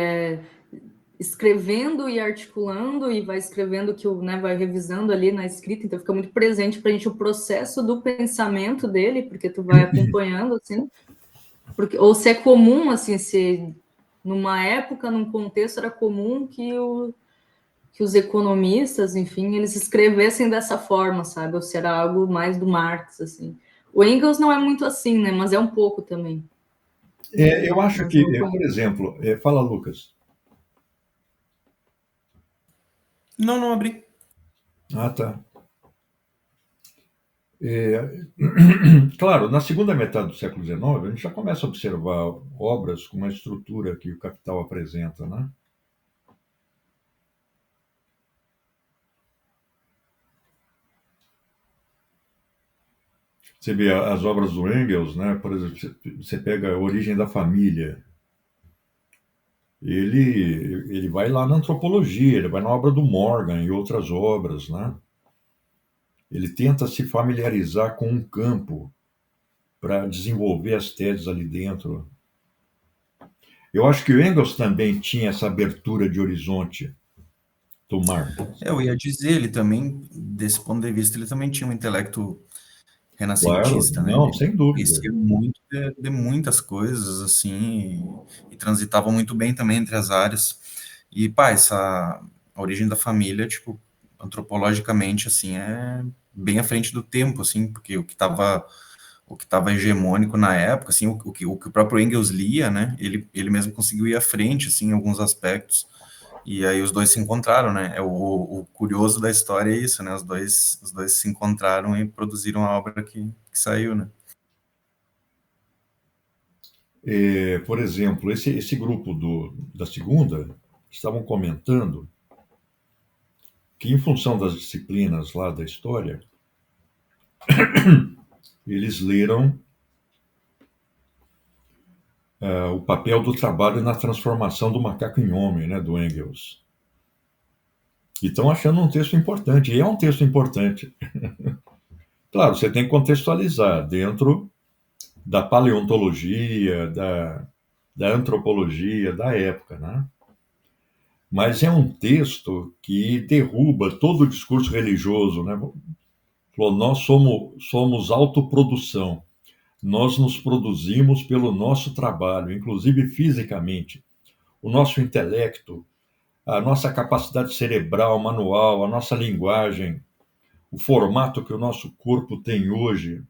[SPEAKER 4] escrevendo e articulando e vai escrevendo que né, vai revisando ali na escrita, então fica muito presente para a gente o processo do pensamento dele, porque tu vai acompanhando, assim, ou se é comum, assim, se numa época, num contexto, era comum que que os economistas, enfim, eles escrevessem dessa forma, sabe? Ou se era algo mais do Marx, assim. O Engels não é muito assim, né? Mas é um pouco também.
[SPEAKER 2] Eu acho
[SPEAKER 4] Mas
[SPEAKER 2] que,
[SPEAKER 4] não
[SPEAKER 2] por
[SPEAKER 4] conheço.
[SPEAKER 2] exemplo, fala, Lucas.
[SPEAKER 3] Não, não abri.
[SPEAKER 2] Ah, tá. Claro, na segunda metade do século XIX, a gente já começa a observar obras com uma estrutura que o Capital apresenta, né? Você vê as obras do Engels, né? Por exemplo, você pega a Origem da Família. Ele vai lá na antropologia, ele vai na obra do Morgan e outras obras, né? Ele tenta se familiarizar com um campo para desenvolver as teses ali dentro. Eu acho que o Engels também tinha essa abertura de horizonte do Marx.
[SPEAKER 3] Eu ia dizer, ele também, desse ponto de vista, ele também tinha um intelecto
[SPEAKER 2] Claro,
[SPEAKER 3] renascentista, né?
[SPEAKER 2] não,
[SPEAKER 3] Ele
[SPEAKER 2] sem dúvida.
[SPEAKER 3] conhecia muito de muitas coisas, assim, e transitava muito bem também entre as áreas. E, pá, a origem da família, tipo, antropologicamente, assim, é bem à frente do tempo, assim, porque o que estava hegemônico na época, assim, o que o próprio Engels lia, né? Ele mesmo conseguiu ir à frente, assim, em alguns aspectos. E aí os dois se encontraram, né? O curioso da história é isso, né? Os dois se encontraram e produziram a obra que saiu, né?
[SPEAKER 2] Por exemplo, esse grupo da segunda estavam comentando que, em função das disciplinas lá da história, eles leram o papel do trabalho na transformação do macaco em homem, né, do Engels. E estão achando um texto importante, e é um texto importante. Claro, você tem que contextualizar dentro da paleontologia, da antropologia da época, né? Mas é um texto que derruba todo o discurso religioso, né? Falou, nós somos autoprodução, nós nos produzimos pelo nosso trabalho, inclusive fisicamente. O nosso intelecto, a nossa capacidade cerebral, manual, a nossa linguagem, o formato que o nosso corpo tem hoje,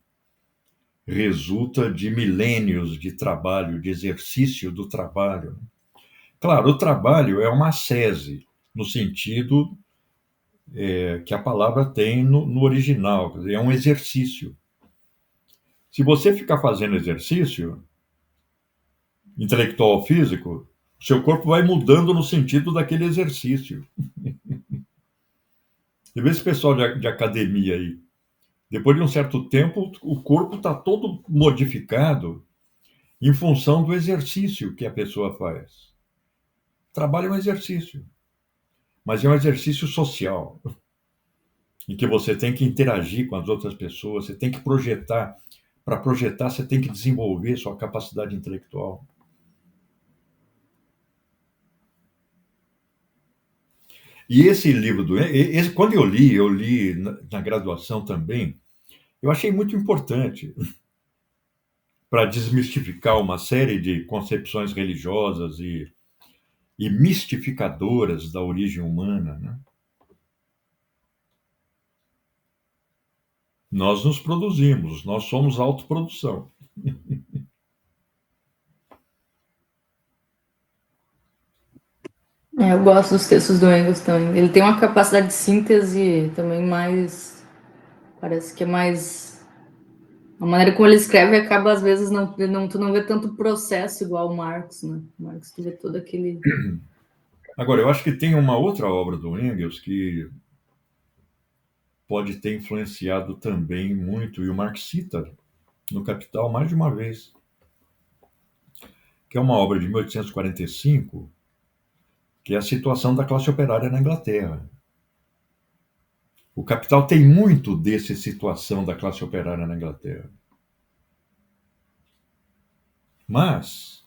[SPEAKER 2] resulta de milênios de trabalho, de exercício do trabalho. Claro, o trabalho é uma ascese, no sentido que a palavra tem no original, quer dizer, é um exercício. Se você ficar fazendo exercício intelectual ou físico, seu corpo vai mudando no sentido daquele exercício. Você vê esse pessoal de academia aí. Depois de um certo tempo, o corpo está todo modificado em função do exercício que a pessoa faz. Trabalho é um exercício, mas é um exercício social, em que você tem que interagir com as outras pessoas, você tem que projetar. Para projetar, você tem que desenvolver sua capacidade intelectual. E esse livro quando eu li na graduação também, eu achei muito importante para desmistificar uma série de concepções religiosas e mistificadoras da origem humana, né? Nós nos produzimos, nós somos autoprodução.
[SPEAKER 4] Eu gosto dos textos do Engels também. Ele tem uma capacidade de síntese também mais. Parece que é mais. A maneira como ele escreve acaba, às vezes, tu não vê tanto processo igual o Marx, né? O Marx, tu vê todo aquele.
[SPEAKER 2] Agora, eu acho que tem uma outra obra do Engels que pode ter influenciado também muito, e o Marx cita no Capital mais de uma vez, que é uma obra de 1845, que é a situação da classe operária na Inglaterra. O Capital tem muito dessa situação da classe operária na Inglaterra. Mas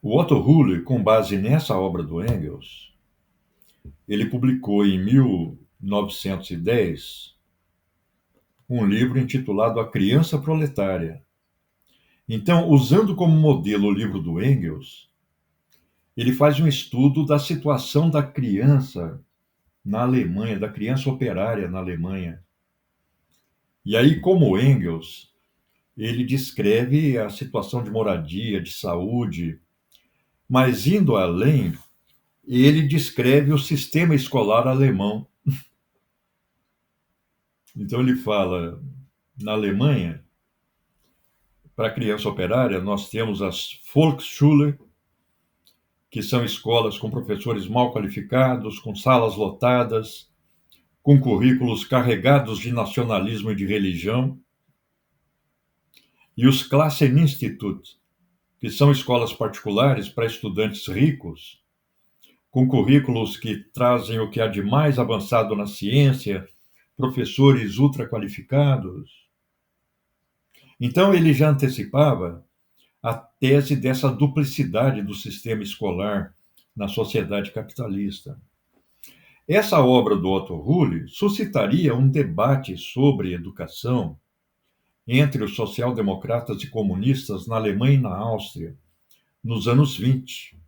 [SPEAKER 2] o Otto Hulle, com base nessa obra do Engels, ele publicou em 1910 um livro intitulado A Criança Proletária. Então, usando como modelo o livro do Engels, ele faz um estudo da situação da criança na Alemanha, da criança operária na Alemanha. E aí, como Engels, ele descreve a situação de moradia, de saúde, mas indo além, ele descreve o sistema escolar alemão. Então ele fala, na Alemanha, para a criança operária, nós temos as Volksschule, que são escolas com professores mal qualificados, com salas lotadas, com currículos carregados de nacionalismo e de religião, e os Klasseninstitut, que são escolas particulares para estudantes ricos, com currículos que trazem o que há de mais avançado na ciência, professores ultraqualificados. Então, ele já antecipava a tese dessa duplicidade do sistema escolar na sociedade capitalista. Essa obra do Otto Ruhle suscitaria um debate sobre educação entre os social-democratas e comunistas na Alemanha e na Áustria, nos anos 20.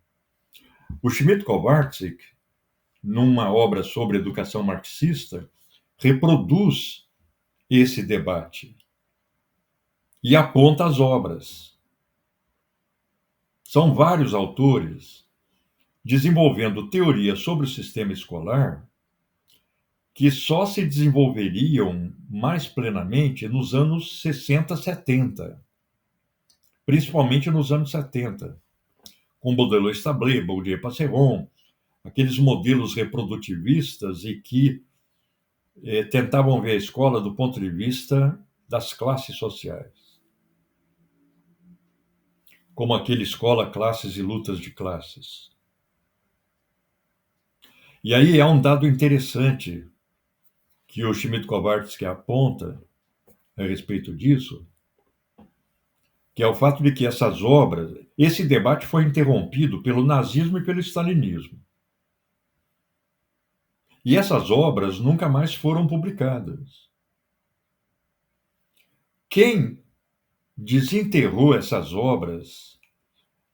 [SPEAKER 2] O Schmidt-Kowarczyk, numa obra sobre educação marxista, reproduz esse debate e aponta as obras. São vários autores desenvolvendo teorias sobre o sistema escolar que só se desenvolveriam mais plenamente nos anos 60, 70, principalmente nos anos 70, com Baudelaire Stablé, Bourdieu-Passeron, aqueles modelos reprodutivistas e que tentavam ver a escola do ponto de vista das classes sociais, como aquele Escola, Classes e Lutas de Classes. E aí há um dado interessante que o Schmidt-Kowarczyk aponta a respeito disso, que é o fato de que essas obras, esse debate foi interrompido pelo nazismo e pelo stalinismo. E essas obras nunca mais foram publicadas. Quem desenterrou essas obras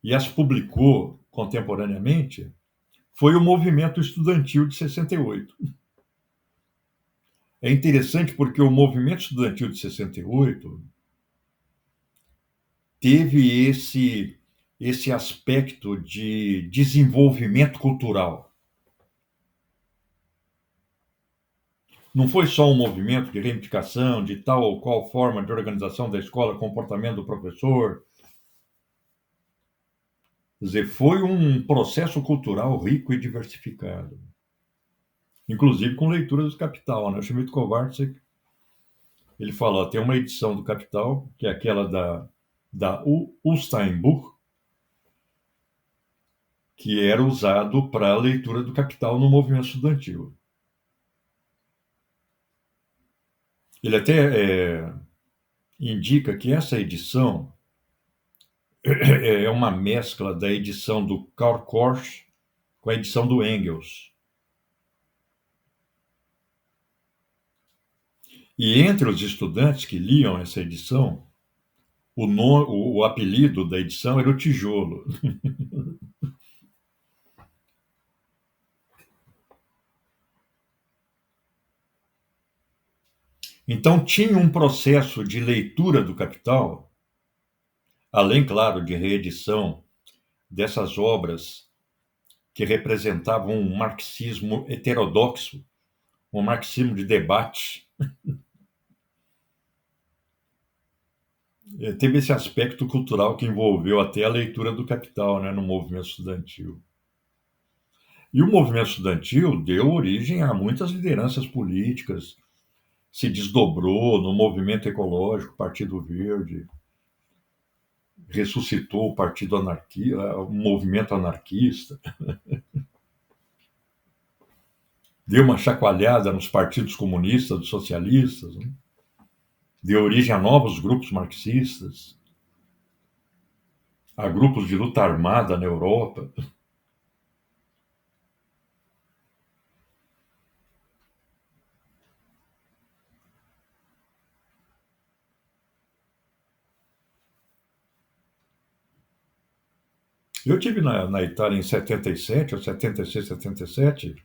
[SPEAKER 2] e as publicou contemporaneamente foi o movimento estudantil de 68. É interessante porque o movimento estudantil de 68 teve esse aspecto de desenvolvimento cultural. Não foi só um movimento de reivindicação de tal ou qual forma de organização da escola, comportamento do professor. Quer dizer, foi um processo cultural rico e diversificado, inclusive com leitura do Capital, né? O Schmidt-Kowarczyk, ele fala, tem uma edição do Capital, que é aquela da Ulsteinbuch, que era usado para a leitura do Capital no movimento estudantil. Ele até indica que essa edição é uma mescla da edição do Karl Korsch com a edição do Engels. E entre os estudantes que liam essa edição, o apelido da edição era o Tijolo. Então, tinha um processo de leitura do Capital, além, claro, de reedição dessas obras que representavam um marxismo heterodoxo, um marxismo de debate. Teve esse aspecto cultural que envolveu até a leitura do Capital, né, no movimento estudantil. E o movimento estudantil deu origem a muitas lideranças políticas, se desdobrou no movimento ecológico, Partido Verde, ressuscitou o partido anarquista, o movimento anarquista, deu uma chacoalhada nos partidos comunistas, dos socialistas, né? Deu origem a novos grupos marxistas, a grupos de luta armada na Europa. Eu tive na Itália em 77, ou 76, 77,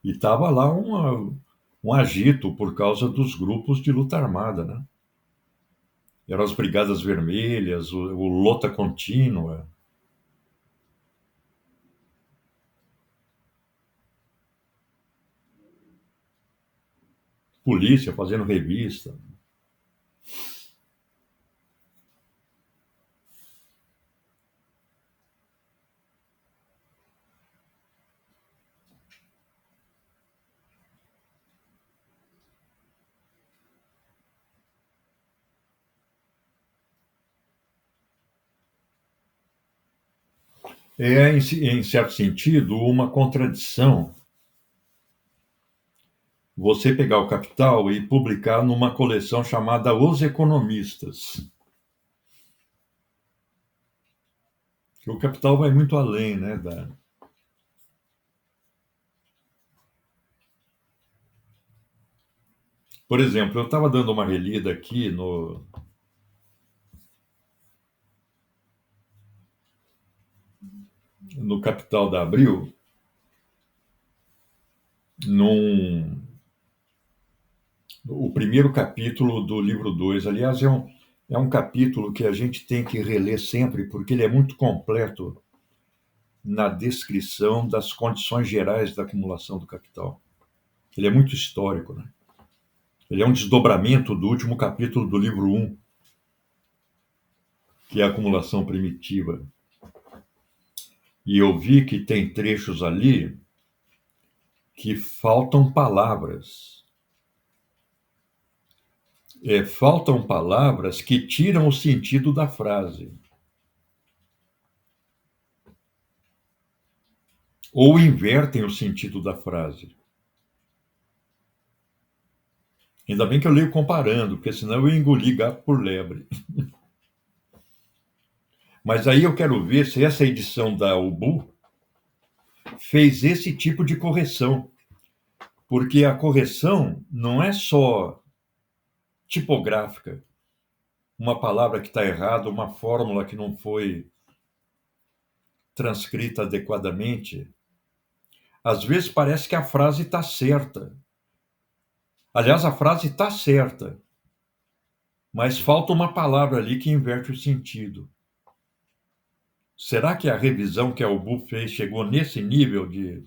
[SPEAKER 2] e estava lá um agito por causa dos grupos de luta armada, né? Eram as Brigadas Vermelhas, o Lota Contínua. Polícia fazendo revista. É, em certo sentido, uma contradição você pegar o Capital e publicar numa coleção chamada Os Economistas. Que o Capital vai muito além, né? Por exemplo, eu estava dando uma relida aqui no Capital da Abril, o primeiro capítulo do livro 2. Aliás, é um capítulo que a gente tem que reler sempre, porque ele é muito completo na descrição das condições gerais da acumulação do capital. Ele é muito histórico, né? Ele é um desdobramento do último capítulo do livro 1, que é a acumulação primitiva. E eu vi que tem trechos ali que faltam palavras. Faltam palavras que tiram o sentido da frase. Ou invertem o sentido da frase. Ainda bem que eu leio comparando, porque senão eu ia engolir gato por lebre. Mas aí eu quero ver se essa edição da UBU fez esse tipo de correção. Porque a correção não é só tipográfica, uma palavra que está errada, uma fórmula que não foi transcrita adequadamente. Às vezes parece que a frase está certa. Aliás, a frase está certa, mas falta uma palavra ali que inverte o sentido. Será que a revisão que a UBU fez chegou nesse nível de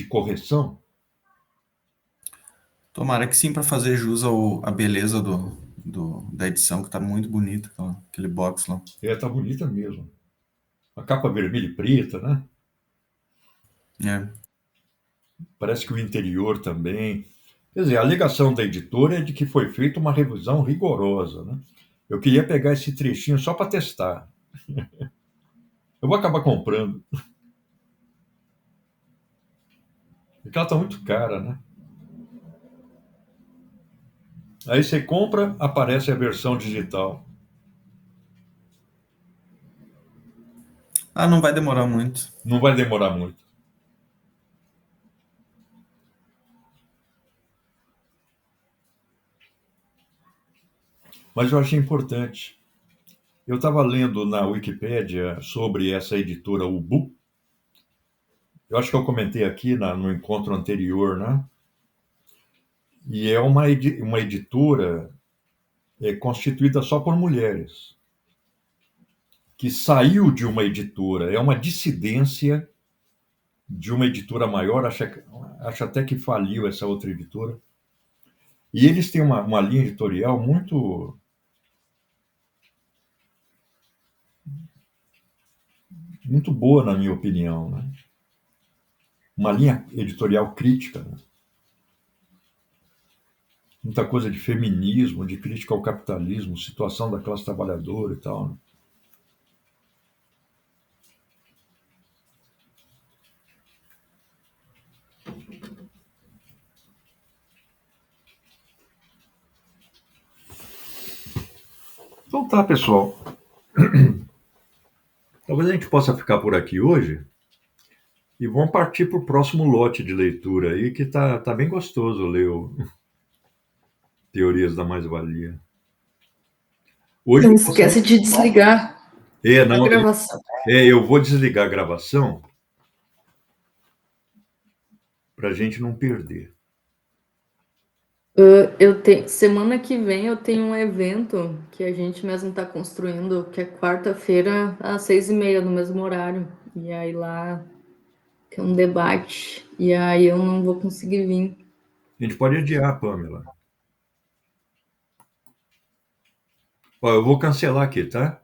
[SPEAKER 2] correção?
[SPEAKER 3] Tomara que sim, para fazer jus à beleza da edição, que está muito bonita, aquele box lá.
[SPEAKER 2] Tá bonita mesmo. A capa vermelha e preta, né?
[SPEAKER 3] É.
[SPEAKER 2] Parece que o interior também. Quer dizer, a alegação da editora é de que foi feita uma revisão rigorosa, né? Eu queria pegar esse trechinho só para testar. Eu vou acabar comprando. Porque ela está muito cara, né? Aí você compra, aparece a versão digital.
[SPEAKER 3] Não vai demorar muito.
[SPEAKER 2] Não vai demorar muito. Mas eu achei importante. Eu estava lendo na Wikipédia sobre essa editora Ubu. Eu acho que eu comentei aqui no encontro anterior, né? E é uma editora constituída só por mulheres, que saiu de uma editora, é uma dissidência de uma editora maior, acho até que faliu essa outra editora. E eles têm uma linha editorial muito boa, na minha opinião, né? Uma linha editorial crítica, né? Muita coisa de feminismo, de crítica ao capitalismo, situação da classe trabalhadora e tal, né? Então tá, pessoal. Talvez a gente possa ficar por aqui hoje e vamos partir para o próximo lote de leitura aí, que tá bem gostoso ler Teorias da Mais-Valia. Hoje
[SPEAKER 4] Não
[SPEAKER 2] eu vou
[SPEAKER 4] esquece de desligar
[SPEAKER 2] É,
[SPEAKER 4] a
[SPEAKER 2] não,
[SPEAKER 4] gravação.
[SPEAKER 2] eu vou desligar a gravação para a gente não perder.
[SPEAKER 4] Semana que vem eu tenho um evento que a gente mesmo está construindo, que é quarta-feira às 6h30, no mesmo horário. E aí lá tem um debate. E aí eu não vou conseguir vir.
[SPEAKER 2] A gente pode adiar, Pamela. Ó, eu vou cancelar aqui, tá?